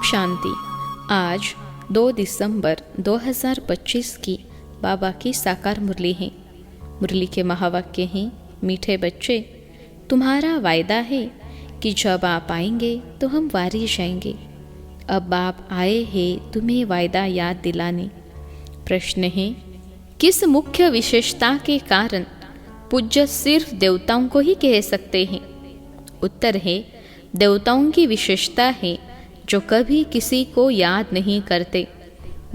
शांति। आज 2 दिसंबर 2025 की बाबा की साकार मुरली है। मुरली के महावाक्य हैं, मीठे बच्चे, तुम्हारा वायदा है कि जब आप आएंगे तो हम वारी जाएंगे। अब आप आए हैं तुम्हें वायदा याद दिलाने। प्रश्न है, किस मुख्य विशेषता के कारण पूज्य सिर्फ देवताओं को ही कह सकते हैं? उत्तर है, देवताओं की विशेषता है जो कभी किसी को याद नहीं करते,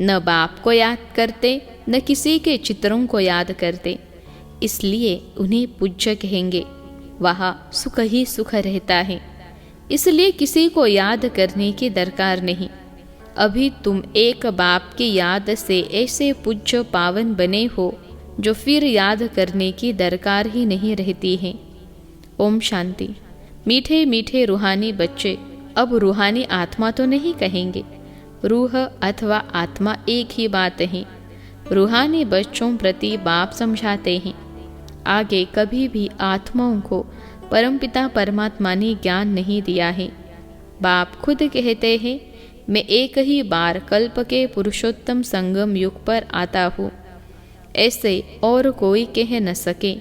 न बाप को याद करते न किसी के चित्रों को याद करते, इसलिए उन्हें पूज्य कहेंगे। वहाँ सुख ही सुख रहता है, इसलिए किसी को याद करने की दरकार नहीं। अभी तुम एक बाप की याद से ऐसे पूज्य पावन बने हो जो फिर याद करने की दरकार ही नहीं रहती है। ओम शांति। मीठे मीठे रूहानी बच्चे, अब रूहानी आत्मा तो नहीं कहेंगे, रूह अथवा आत्मा एक ही बात है। रूहानी बच्चों प्रति बाप समझाते हैं, आगे कभी भी आत्माओं को परमपिता परमात्मा ने ज्ञान नहीं दिया है। बाप खुद कहते हैं, मैं एक ही बार कल्प के पुरुषोत्तम संगम युग पर आता हूँ, ऐसे और कोई कह न सके।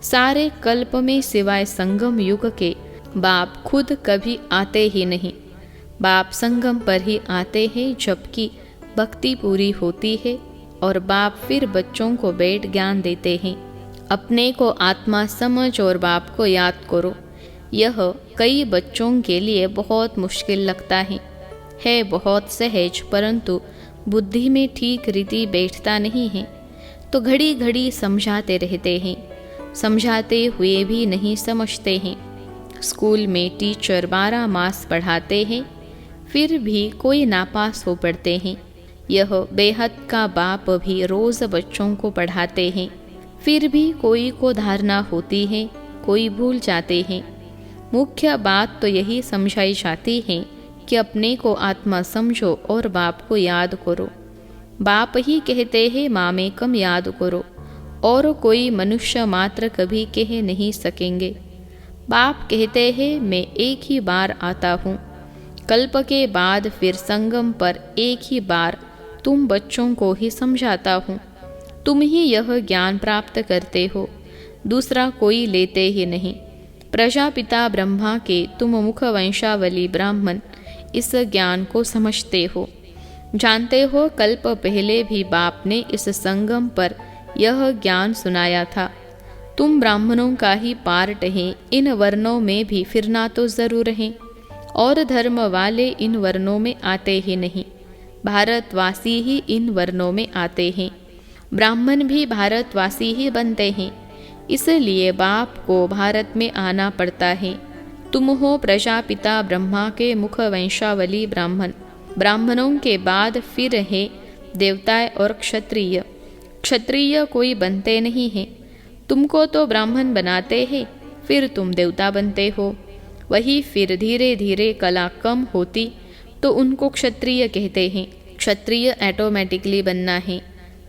सारे कल्प में सिवाय संगम युग के बाप खुद कभी आते ही नहीं। बाप संगम पर ही आते हैं जबकि भक्ति पूरी होती है, और बाप फिर बच्चों को बैठ ज्ञान देते हैं। अपने को आत्मा समझ और बाप को याद करो। यह कई बच्चों के लिए बहुत मुश्किल लगता है बहुत सहज, परंतु बुद्धि में ठीक रीति बैठता नहीं है, तो घड़ी घड़ी समझाते रहते हैं, समझाते हुए भी नहीं समझते हैं। स्कूल में टीचर 12 मास पढ़ाते हैं, फिर भी कोई नापास हो पड़ते हैं। यह बेहद का बाप भी रोज बच्चों को पढ़ाते हैं, फिर भी कोई को धारणा होती है, कोई भूल जाते हैं। मुख्य बात तो यही समझाई जाती है कि अपने को आत्मा समझो और बाप को याद करो। बाप ही कहते हैं मामेकम याद करो, और कोई मनुष्य मात्र कभी कह नहीं सकेंगे। बाप कहते हैं मैं एक ही बार आता हूँ, कल्प के बाद फिर संगम पर एक ही बार तुम बच्चों को ही समझाता हूँ। तुम ही यह ज्ञान प्राप्त करते हो, दूसरा कोई लेते ही नहीं। प्रजापिता ब्रह्मा के तुम मुख वंशावली ब्राह्मण इस ज्ञान को समझते हो, जानते हो। कल्प पहले भी बाप ने इस संगम पर यह ज्ञान सुनाया था। तुम ब्राह्मणों का ही पार्ट है, इन वर्णों में भी फिरना तो जरूर है, और धर्म वाले इन वर्णों में आते ही नहीं, भारतवासी ही इन वर्णों में आते हैं। ब्राह्मण भी भारतवासी ही बनते हैं, इसलिए बाप को भारत में आना पड़ता है। तुम हो प्रजापिता ब्रह्मा के मुख वंशावली ब्राह्मण। ब्राह्मणों के बाद फिर है देवता और क्षत्रिय। क्षत्रिय कोई बनते नहीं हैं, तुमको तो ब्राह्मण बनाते हैं, फिर तुम देवता बनते हो। वही फिर धीरे धीरे कला कम होती तो उनको क्षत्रिय कहते हैं। क्षत्रिय ऑटोमेटिकली बनना है।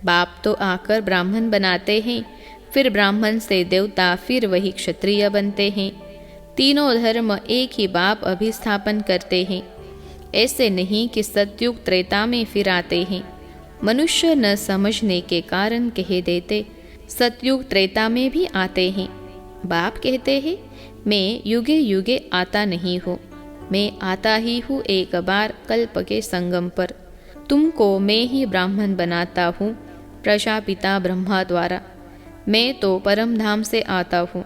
बाप तो आकर ब्राह्मण बनाते हैं, फिर ब्राह्मण से देवता, फिर वही क्षत्रिय बनते हैं। तीनों धर्म एक ही बाप अभिस्थापन करते हैं। ऐसे नहीं कि सतयुग त्रेता में फिर आते हैं। मनुष्य न समझने के कारण कह देते सतयुग त्रेता में भी आते हैं। बाप कहते हैं मैं युगे युगे आता नहीं हूँ, मैं आता ही हूँ एक बार कल्प के संगम पर। तुमको मैं ही ब्राह्मण बनाता हूँ प्रजापिता ब्रह्मा द्वारा। मैं तो परम धाम से आता हूँ।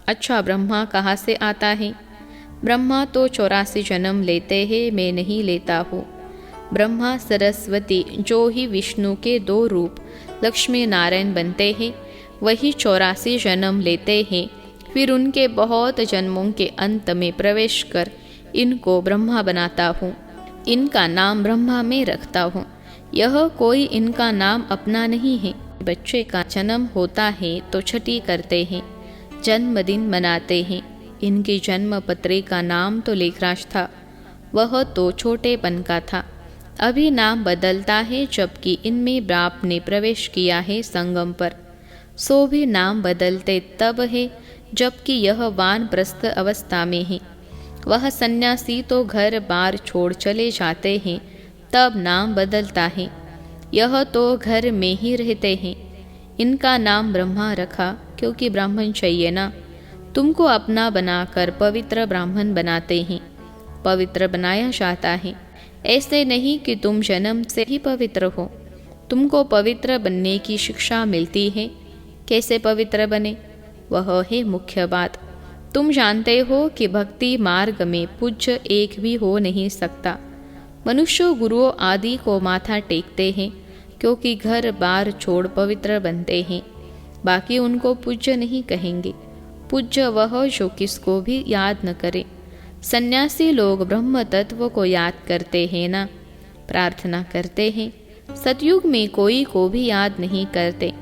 अच्छा, ब्रह्मा कहाँ से आता है? ब्रह्मा तो 84 जन्म लेते हैं, मैं नहीं लेता हूँ। ब्रह्मा सरस्वती जो ही विष्णु के 2 रूप लक्ष्मी नारायण बनते हैं, वही 84 जन्म लेते हैं, फिर उनके बहुत जन्मों के अंत में प्रवेश कर इनको ब्रह्मा बनाता हूँ। इनका नाम ब्रह्मा में रखता हूँ। यह कोई इनका नाम अपना नहीं है। बच्चे का जन्म होता है तो छठी करते हैं, जन्मदिन मनाते हैं। इनकी जन्म पत्री का नाम तो लेखराज था, वह तो छोटेपन का था। अभी नाम बदलता है, जबकि इनमें बाप ने प्रवेश किया है संगम पर। सो भी नाम बदलते तब है जबकि यह वानप्रस्थ अवस्था में है। वह सन्यासी तो घर बार छोड़ चले जाते हैं, तब नाम बदलता है। यह तो घर में ही रहते हैं। इनका नाम ब्रह्मा रखा क्योंकि ब्राह्मण चाहिए ना। तुमको अपना बनाकर पवित्र ब्राह्मण बनाते हैं। पवित्र बनाया जाता है, ऐसे नहीं कि तुम जन्म से ही पवित्र हो। तुमको पवित्र बनने की शिक्षा मिलती है। कैसे पवित्र बने, वह है मुख्य बात। तुम जानते हो कि भक्ति मार्ग में पूज्य एक भी हो नहीं सकता। मनुष्य गुरुओं आदि को माथा टेकते हैं क्योंकि घर बार छोड़ पवित्र बनते हैं। बाकी उनको पूज्य नहीं कहेंगे। पूज्य वह जो किसको भी याद न करे। सन्यासी लोग ब्रह्म तत्व को याद करते हैं ना, प्रार्थना करते हैं। सतयुग में कोई को भी याद नहीं करते।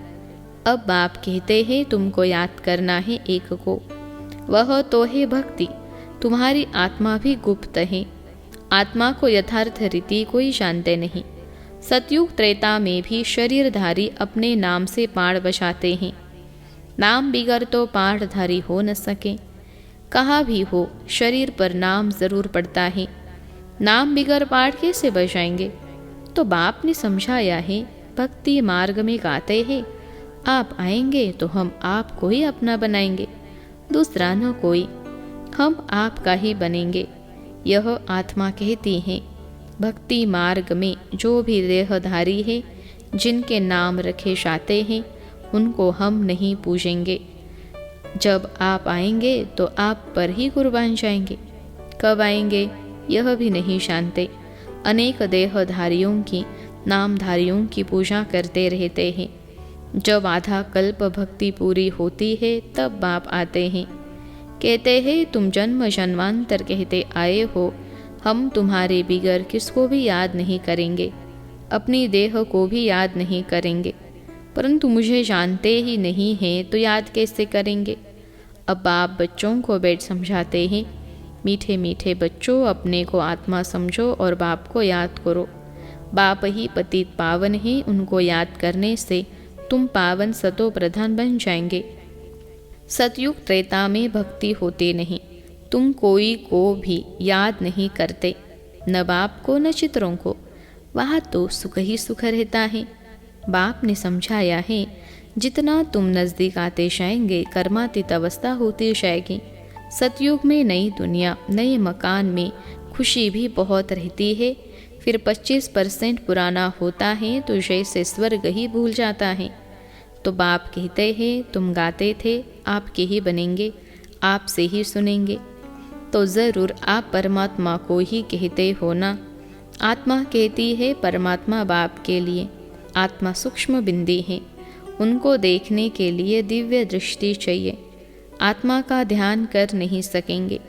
अब बाप कहते हैं तुमको याद करना है एक को, वह तो है भक्ति। तुम्हारी आत्मा भी गुप्त है। आत्मा को यथार्थ रीति कोई जानते नहीं। सतयुग त्रेता में भी शरीरधारी अपने नाम से पाड़ बजाते हैं। नाम बिगर तो पाठधारी हो न सके। कहाँ भी हो शरीर पर नाम जरूर पड़ता है। नाम बिगर पाठ कैसे बजाएंगे। तो बाप ने समझाया है, भक्ति मार्ग में गाते हैं, आप आएंगे तो हम आपको ही अपना बनाएंगे, दूसरा न कोई। हम आपका ही बनेंगे। यह आत्मा कहती है। भक्ति मार्ग में जो भी देहधारी है, जिनके नाम रखे जाते हैं, उनको हम नहीं पूजेंगे। जब आप आएंगे तो आप पर ही कुर्बान जाएंगे। कब आएंगे यह भी नहीं जानते। अनेक देहधारियों की, नामधारियों की पूजा करते रहते हैं। जब आधा कल्प भक्ति पूरी होती है तब बाप आते हैं। कहते हैं तुम जन्म जन्मांतर कहते आए हो, हम तुम्हारे बिगर किसको भी याद नहीं करेंगे, अपनी देह को भी याद नहीं करेंगे। परंतु मुझे जानते ही नहीं हैं तो याद कैसे करेंगे। अब बाप बच्चों को बैठ समझाते हैं, मीठे मीठे बच्चों, अपने को आत्मा समझो और बाप को याद करो। बाप ही पतित पावन है, उनको याद करने से तुम पावन सतो प्रधान बन जाएंगे। सतयुग त्रेता में भक्ति होती नहीं। तुम कोई को भी याद नहीं करते, न बाप को न चित्रों को। वहाँ तो सुख ही सुख रहता है। बाप ने समझाया है, जितना तुम नज़दीक आते जाएंगे कर्मातीत अवस्था होती जाएगी। सतयुग में नई दुनिया, नए मकान में खुशी भी बहुत रहती है। फिर 25% पुराना होता है तो जैसे स्वर्ग ही भूल जाता है। तो बाप कहते हैं तुम गाते थे, आपके ही बनेंगे, आपसे ही सुनेंगे। तो ज़रूर आप परमात्मा को ही कहते हो ना। आत्मा कहती है परमात्मा बाप के लिए। आत्मा सूक्ष्म बिंदी है, उनको देखने के लिए दिव्य दृष्टि चाहिए। आत्मा का ध्यान कर नहीं सकेंगे।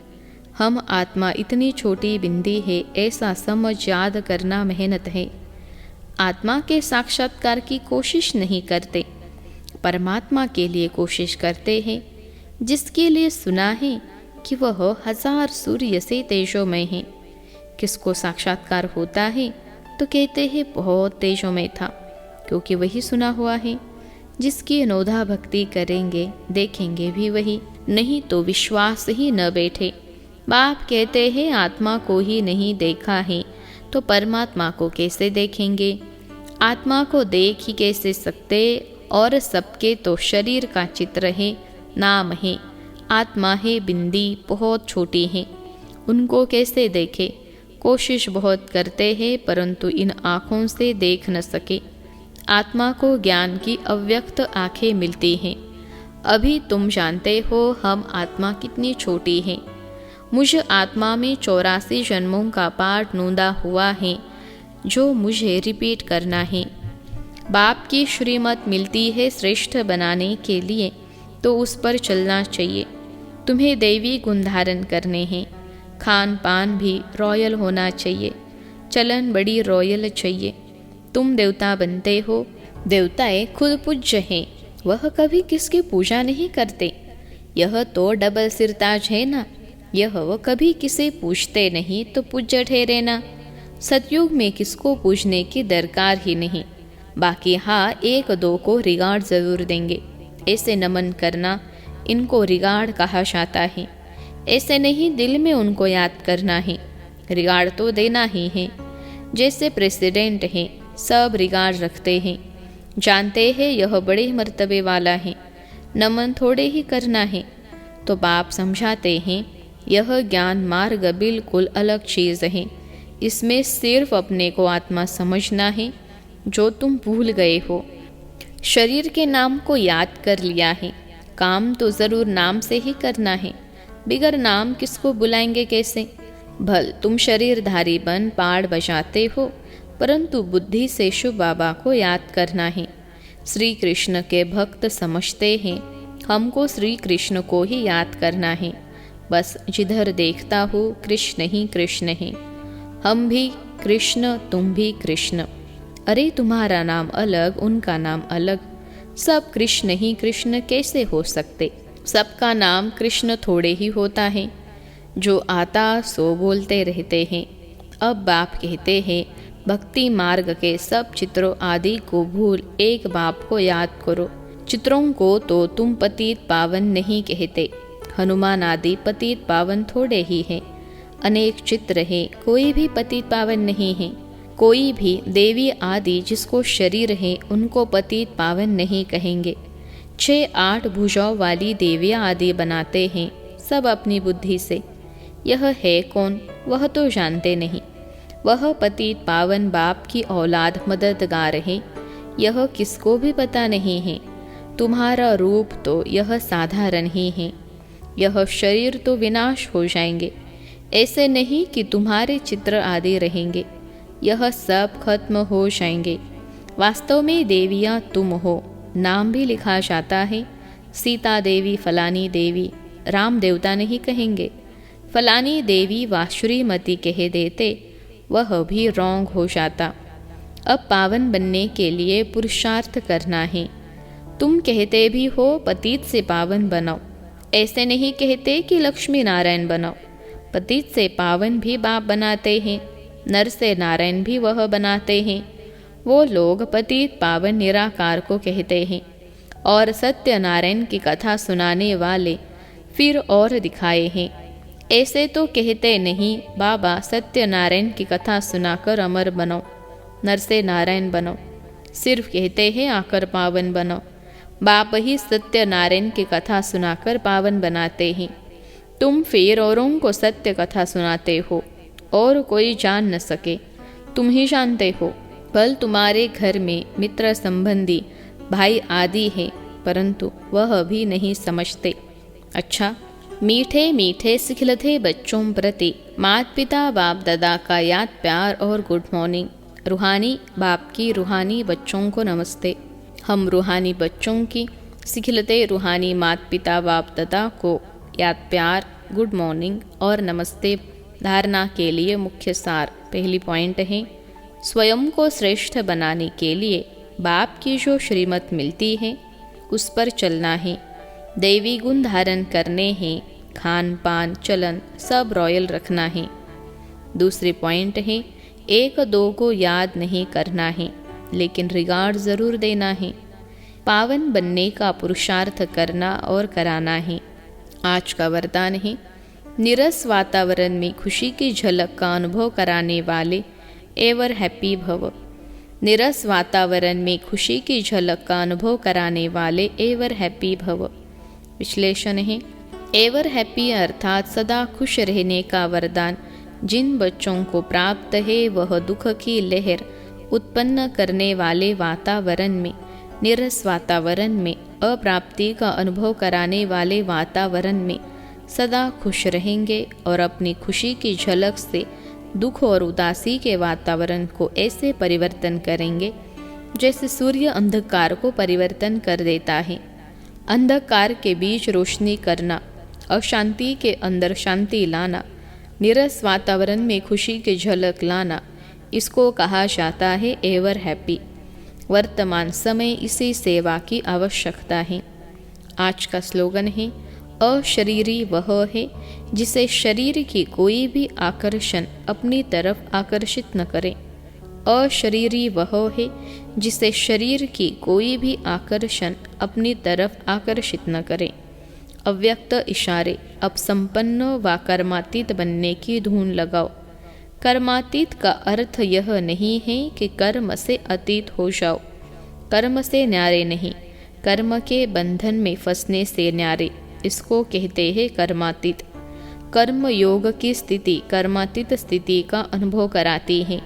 हम आत्मा इतनी छोटी बिंदी है, ऐसा समझ याद करना मेहनत है। आत्मा के साक्षात्कार की कोशिश नहीं करते, परमात्मा के लिए कोशिश करते हैं, जिसके लिए सुना है कि वह 1000 सूर्य से तेजोमय है। किसको साक्षात्कार होता है तो कहते हैं बहुत तेजोमय था, क्योंकि वही सुना हुआ है। जिसकी अनोधा भक्ति करेंगे देखेंगे भी वही, नहीं तो विश्वास ही न बैठे। बाप कहते हैं आत्मा को ही नहीं देखा है तो परमात्मा को कैसे देखेंगे। आत्मा को देख ही कैसे सकते, और सबके तो शरीर का चित्र है, नाम है, आत्मा है बिंदी, बहुत छोटी है, उनको कैसे देखे। कोशिश बहुत करते हैं परंतु इन आँखों से देख न सके। आत्मा को ज्ञान की अव्यक्त आँखें मिलती हैं। अभी तुम जानते हो हम आत्मा कितनी छोटी है। मुझ आत्मा में 84 जन्मों का पाठ नोंदा हुआ है, जो मुझे रिपीट करना है। बाप की श्रीमत मिलती है श्रेष्ठ बनाने के लिए, तो उस पर चलना चाहिए। तुम्हें दैवी गुण धारण करने हैं। खान पान भी रॉयल होना चाहिए, चलन बड़ी रॉयल चाहिए। तुम देवता बनते हो, देवताएं खुद पूज्य हैं, वह कभी किसकी पूजा नहीं करते। यह तो डबल सिरताज है ना। यह वह कभी किसे पूछते नहीं तो पूज्य ठहरे ना। सतयुग में किसको पूजने की दरकार ही नहीं। बाकी हाँ, 1-2 को रिगार्ड जरूर देंगे। ऐसे नमन करना, इनको रिगार्ड कहा जाता है। ऐसे नहीं दिल में उनको याद करना है, रिगार्ड तो देना ही है। जैसे प्रेसिडेंट हैं, सब रिगार्ड रखते हैं, जानते हैं यह बड़े मर्तबे वाला है, नमन थोड़े ही करना है। तो बाप समझाते हैं यह ज्ञान मार्ग बिल्कुल अलग चीज़ है, इसमें सिर्फ अपने को आत्मा समझना है, जो तुम भूल गए हो। शरीर के नाम को याद कर लिया है, काम तो ज़रूर नाम से ही करना है, बिगर नाम किसको बुलाएंगे कैसे। भल तुम शरीरधारी बन पाड़ बजाते हो, परंतु बुद्धि से शिव बाबा को याद करना है। श्री कृष्ण के भक्त समझते हैं हमको श्री कृष्ण को ही याद करना है, बस जिधर देखता हो कृष्ण ही कृष्ण है। हम भी कृष्ण, तुम भी कृष्ण। अरे तुम्हारा नाम अलग, उनका नाम अलग, सब कृष्ण ही कृष्ण कैसे हो सकते। सबका नाम कृष्ण थोड़े ही होता है, जो आता सो बोलते रहते हैं। अब बाप कहते हैं भक्ति मार्ग के सब चित्रों आदि को भूल एक बाप को याद करो। चित्रों को तो तुम पतित पावन नहीं कहते, हनुमान आदि पतित पावन थोड़े ही हैं। अनेक चित्र हैं, कोई भी पतित पावन नहीं है। कोई भी देवी आदि जिसको शरीर है उनको पतित पावन नहीं कहेंगे। 6-8 भुजाओं वाली देवियाँ आदि बनाते हैं सब अपनी बुद्धि से। यह है कौन, वह तो जानते नहीं। वह पतित पावन बाप की औलाद मददगार है, यह किसको भी पता नहीं है। तुम्हारा रूप तो यह साधारण ही है, यह शरीर तो विनाश हो जाएंगे। ऐसे नहीं कि तुम्हारे चित्र आदि रहेंगे, यह सब खत्म हो जाएंगे। वास्तव में देवियाँ तुम हो, नाम भी लिखा जाता है, सीता देवी फलानी देवी, राम देवता नहीं कहेंगे। फलानी देवी व श्रीमती कह देते, वह भी रॉन्ग हो जाता। अब पावन बनने के लिए पुरुषार्थ करना है। तुम कहते भी हो पतित से पावन बनाओ, ऐसे नहीं कहते कि लक्ष्मी नारायण बनाओ। पतित से पावन भी बाप बनाते हैं, नर से नारायण भी वह बनाते हैं। वो लोग पतित पावन निराकार को कहते हैं, और सत्यनारायण की कथा सुनाने वाले फिर और दिखाए हैं। ऐसे तो कहते नहीं बाबा सत्यनारायण की कथा सुनाकर अमर बनो, नर से नारायण बनो। सिर्फ कहते हैं आकर पावन बनो। बाप ही सत्यनारायण की कथा सुनाकर पावन बनाते हैं। तुम फिर औरों को सत्य कथा सुनाते हो, और कोई जान न सके, तुम ही जानते हो। बल तुम्हारे घर में मित्र संबंधी भाई आदि है, परंतु वह भी नहीं समझते। अच्छा, मीठे मीठे सिखलते बच्चों प्रति माता पिता बाप दादा का याद प्यार और गुड मॉर्निंग। रूहानी बाप की रूहानी बच्चों को नमस्ते। हम रूहानी बच्चों की सिखलते रूहानी माता पिता बाप दादा को याद प्यार, गुड मॉर्निंग और नमस्ते धारणा के लिए मुख्य सार। पहली पॉइंट है स्वयं को श्रेष्ठ बनाने के लिए बाप की जो श्रीमत मिलती है उस पर चलना है। दैवी गुण धारण करने हैं, खान पान चलन सब रॉयल रखना है। दूसरी पॉइंट है 1-2 को याद नहीं करना है, लेकिन रिगार्ड ज़रूर देना है। पावन बनने का पुरुषार्थ करना और कराना है। आज का वरदान है नीरस वातावरण में खुशी की झलक का अनुभव कराने वाले एवर हैप्पी भव। नीरस वातावरण में खुशी की झलक का अनुभव कराने वाले एवर हैप्पी भव। विश्लेषण है एवर हैप्पी अर्थात सदा खुश रहने का वरदान जिन बच्चों को प्राप्त है वह दुख की लहर उत्पन्न करने वाले वातावरण में, नीरस वातावरण में, अप्राप्ति का अनुभव कराने वाले वातावरण में सदा खुश रहेंगे और अपनी खुशी की झलक से दुख और उदासी के वातावरण को ऐसे परिवर्तन करेंगे जैसे सूर्य अंधकार को परिवर्तन कर देता है। अंधकार के बीच रोशनी करना, अशांति के अंदर शांति लाना, नीरस वातावरण में खुशी की झलक लाना, इसको कहा जाता है एवर हैप्पी। वर्तमान समय इसी सेवा की आवश्यकता है। आज का स्लोगन है अशरीरी वह है जिसे शरीर की कोई भी आकर्षण अपनी तरफ आकर्षित न करे। अशरीरी वह है जिसे शरीर की कोई भी आकर्षण अपनी तरफ आकर्षित न करे। अव्यक्त इशारे। अब संपन्न व कर्मातीत बनने की धून लगाओ। कर्मातीत का अर्थ यह नहीं है कि कर्म से अतीत हो जाओ, कर्म से न्यारे नहीं, कर्म के बंधन में फंसने से न्यारे, इसको कहते हैं कर्मातीत। कर्म योग की स्थिति कर्मातीत स्थिति का अनुभव कराती है।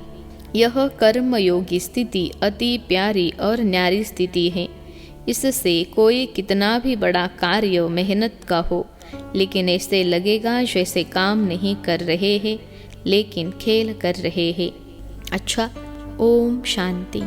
यह कर्म योगी स्थिति अति प्यारी और न्यारी स्थिति है। इससे कोई कितना भी बड़ा कार्य मेहनत का हो, लेकिन ऐसे लगेगा जैसे काम नहीं कर रहे हैं, लेकिन खेल कर रहे हैं। अच्छा, ओम शांति।